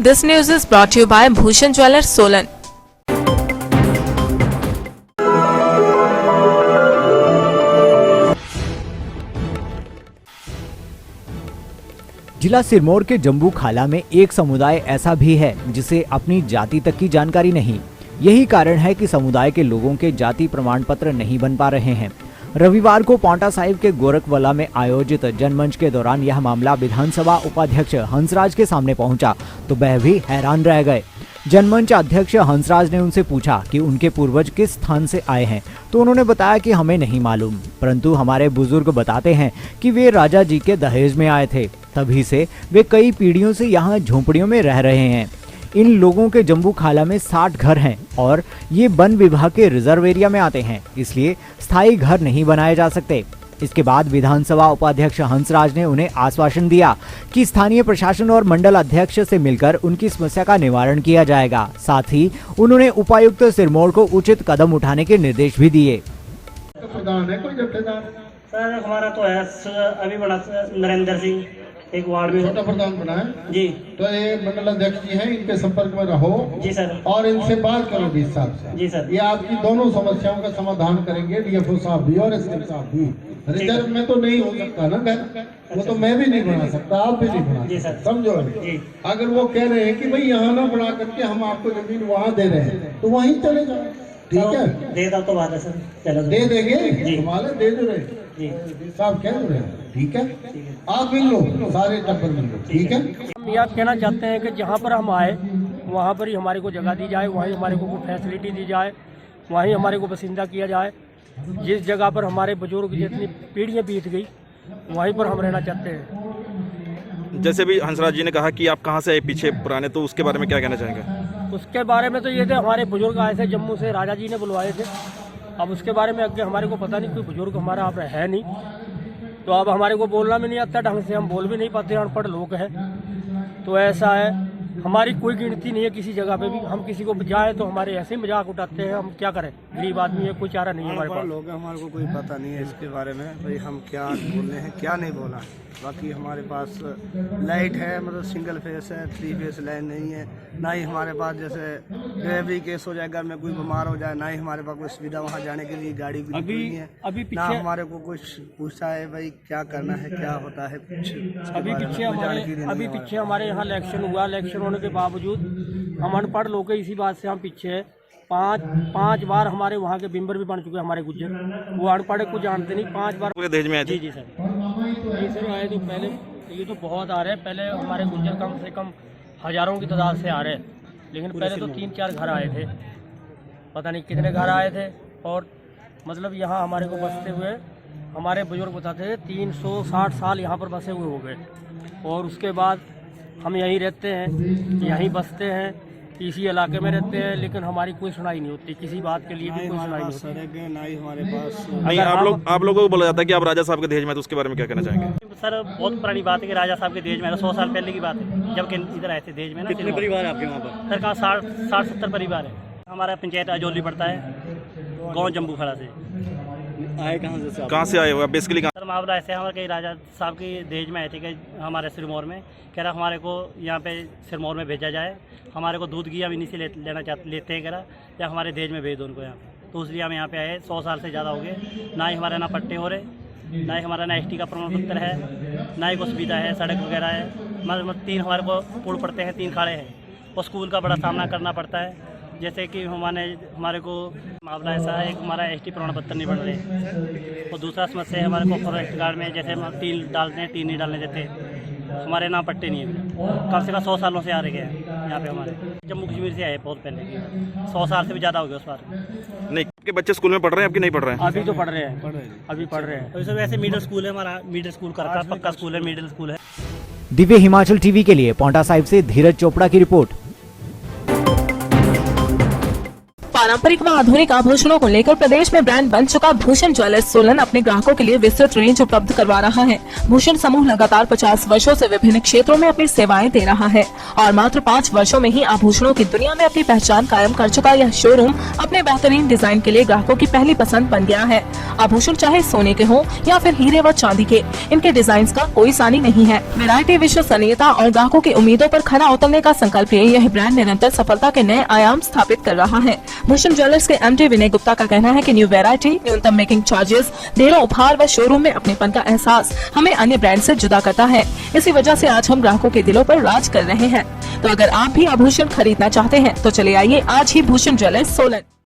This news is brought to you by Bhushan Jewellers, Solan. जिला सिरमौर के जम्बू खाला में एक समुदाय ऐसा भी है जिसे अपनी जाति तक की जानकारी नहीं। यही कारण है कि समुदाय के लोगों के जाति प्रमाण पत्र नहीं बन पा रहे हैं। रविवार को पांवटा साहिब के गोरखवाला में आयोजित जनमंच के दौरान यह मामला विधानसभा उपाध्यक्ष हंसराज के सामने पहुंचा तो वह भी हैरान रह गए। जनमंच अध्यक्ष हंसराज ने उनसे पूछा कि उनके पूर्वज किस स्थान से आए हैं तो उन्होंने बताया कि हमें नहीं मालूम, परंतु हमारे बुजुर्ग बताते हैं कि वे राजा जी के दहेज में आए थे। तभी से वे कई पीढ़ियों से यहाँ झोंपड़ियों में रह रहे हैं। इन लोगों के जम्बू खाला में 60 घर हैं और ये वन विभाग के रिजर्व एरिया में आते हैं, इसलिए स्थायी घर नहीं बनाए जा सकते। इसके बाद विधानसभा उपाध्यक्ष हंसराज ने उन्हें आश्वासन दिया कि स्थानीय प्रशासन और मंडल अध्यक्ष से मिलकर उनकी समस्या का निवारण किया जाएगा। साथ ही उन्होंने उपायुक्त सिरमौर को उचित कदम उठाने के निर्देश भी दिए। प्रधान है कोई जत्थेदार? सर हमारा तो है अभी बड़ा नरेंद्र सिंह, एक वार्ड में छोटा प्रधान बना है जी। तो ये मंडल अध्यक्ष जी हैं, इनके संपर्क में रहो जी सर, और इनसे बात करो डीएस साहब से जी सर। ये आपकी दोनों समस्याओं का समाधान करेंगे, डीएफओ साहब भी और एसडीएम साहब भी। रिजर्व में तो नहीं हो सकता ना घर, वो तो मैं भी नहीं बना सकता, आप भी नहीं बना सकते, समझो। अगर वो कह रहे हैं कि भाई यहाँ ना बना करके हम आपको जमीन वहाँ दे रहे हैं तो वहीं चले जाओ, ठीक है? दे दो तो बात है सर, चलो दे देंगे, तुम्हारे दे दो रहे साहब, कह रहे हैं, ठीक है? आप मिल लो, सारे टब्बर मिल लो, ठीक है? हम यह कहना चाहते हैं कि जहाँ पर हम आए वहाँ पर ही हमारे को जगह दी जाए, वहीं हमारे को फैसिलिटी दी जाए, वहीं हमारे को बसिंदा किया जाए। जिस जगह पर हमारे बुजुर्ग जितनी पीढ़ियाँ बीत गई वहीं पर हम रहना चाहते हैं। जैसे भी हंसराज जी ने कहा कि आप कहाँ से आए पीछे पुराने, तो उसके बारे में क्या कहना चाहेंगे? उसके बारे में तो ये थे हमारे बुजुर्ग आए थे जम्मू से, राजा जी ने बुलवाए थे। अब उसके बारे में आगे हमारे को पता नहीं, कोई बुजुर्ग हमारा आप है नहीं, तो अब हमारे को बोलना भी नहीं आता ढंग से, हम बोल भी नहीं पाते, अनपढ़ लोग हैं। तो ऐसा है, हमारी कोई गिनती नहीं है किसी जगह पे भी। हम किसी को जाए तो हमारे ऐसे ही मजाक उठाते हैं, हम क्या करें, गरीब आदमी है, कोई चारा नहीं है हमारे पास। लोग हमारे को कोई पता नहीं है इसके बारे में, भाई हम क्या बोल रहे हैं क्या नहीं बोला। बाकी हमारे पास लाइट है, मतलब सिंगल फेस है, 3 फेस लाइन नहीं है। ना ही हमारे पास जैसे डिलीवरी केस हो जाए, घर में कोई बीमार हो जाए, ना ही हमारे पास कोई सुविधा वहाँ जाने के लिए गाड़ी भी नहीं है। अभी ना हमारे को कुछ पूछा है भाई क्या करना है, क्या होता है कुछ। अभी पीछे हमारे यहाँ इलेक्शन हुआ, इलेक्शन होने के बावजूद हम अनपढ़ लोग हैं, इसी बात से हम पीछे हैं। पाँच बार हमारे वहाँ के बिम्बर भी बन चुके हैं हमारे गुज्जर, वो अनपढ़ को जानते नहीं। 5 बार दहेज में आए थे? जी सर, ये सर आए तो पहले, ये तो बहुत आ रहे हैं। पहले हमारे गुज्जर कम से कम हज़ारों की तादाद से आ रहे हैं, लेकिन पहले तो 3-4 घर आए थे, पता नहीं कितने घर आए थे। और मतलब यहाँ हमारे को बसते हुए हमारे बुजुर्ग बताते थे 360 साल यहाँ पर बसे हुए हो गए। और उसके बाद हम यहीं रहते हैं, यहीं बसते हैं, इसी इलाके में रहते हैं, लेकिन हमारी कोई सुनाई नहीं होती, किसी बात के लिए भी कोई सुनाई नहीं होती। ना ही हमारे पास नहीं, आप लोगों को बोला जाता है कि आप राजा साहब के दहेज में, तो उसके बारे में क्या कहना चाहेंगे? सर बहुत पुरानी बात है कि राजा साहब के दहेज में 100 साल पहले की बात है, जब इधर आए थे दहेज में। कितने परिवार आपके वहाँ पर? सर कहाँ 60-70 परिवार है। हमारा पंचायत अजोली पड़ता है, गाँव जम्बू खड़ा से। आए कहाँ से आए हुए बेसिकली? सर मामला ऐसे हमारे कई राजा साहब की दहेज में आए थे कि हमारे सिरमौर में, कह रहा हमारे को यहाँ पे सिरमौर में भेजा जाए, हमारे को दूध घी हम इन्हीं से लेते हैं, कह रहा या हमारे दहेज में भेज दो उनको यहाँ। तो इसलिए हम यहाँ पे आए। 100 साल से ज़्यादा हो गए, ना ही हमारे ना पट्टे हो रहे, ना ही हमारा ना एसटी का प्रमाण पत्र है, ना ही कोई सुविधा है, सड़क वगैरह है। मतलब 3 हमारे को पुल पड़ते हैं, 3 खाड़े हैं, और स्कूल का बड़ा सामना करना पड़ता है। जैसे कि हमारे को मामला ऐसा है, एक हमारा एसटी प्रमाण पत्र नहीं बन रहे, और दूसरा समस्या है हमारे को फॉरेस्ट गार्ड में, जैसे हम 3 डालते हैं, 3 नहीं डालने देते, हमारे नाम पट्टे नहीं है। कम से कम 100 सालों से आ रहे हैं यहाँ पे, हमारे जम्मू कश्मीर से आए बहुत पहले, 100 साल से भी ज़्यादा हो गया उस बार। नहीं, आपके बच्चे स्कूल में पढ़ रहे हैं, आपके नहीं पढ़ रहे हैं? अभी तो पढ़ रहे हैं, अभी पढ़ रहे हैं। तो वैसे मिडिल स्कूल है हमारा, मिडिल स्कूल का पक्का स्कूल है, मिडिल स्कूल है। दिव्य हिमाचल टीवी के लिए पांवटा साहिब से धीरज चोपड़ा की रिपोर्ट। पारंपरिक व आधुनिक आभूषणों को लेकर प्रदेश में ब्रांड बन चुका भूषण ज्वेलर्स सोलन अपने ग्राहकों के लिए विस्तृत रेंज उपलब्ध करवा रहा है। भूषण समूह लगातार 50 वर्षों से विभिन्न क्षेत्रों में अपनी सेवाएं दे रहा है और मात्र 5 वर्षों में ही आभूषणों की दुनिया में अपनी पहचान कायम कर चुका यह शोरूम अपने बेहतरीन डिजाइन के लिए ग्राहकों की पहली पसंद बन गया है। आभूषण चाहे सोने के हो या फिर हीरे व चांदी के, इनके डिजाइन का कोई सानी नहीं है। वैरायटी, विश्वसनीयता और ग्राहकों की उम्मीदों पर खरा उतरने का संकल्प लिए यह ब्रांड निरंतर सफलता के नए आयाम स्थापित कर रहा है। भूषण ज्वेलर्स के एमडी विनय गुप्ता का कहना है कि न्यू वैरायटी, न्यूनतम मेकिंग चार्जेस, ढेरों उपहार व शोरूम में अपनेपन का एहसास हमें अन्य ब्रांड से जुदा करता है। इसी वजह से आज हम ग्राहकों के दिलों पर राज कर रहे हैं। तो अगर आप भी आभूषण खरीदना चाहते हैं तो चले आइए आज ही भूषण ज्वेलर्स सोलन।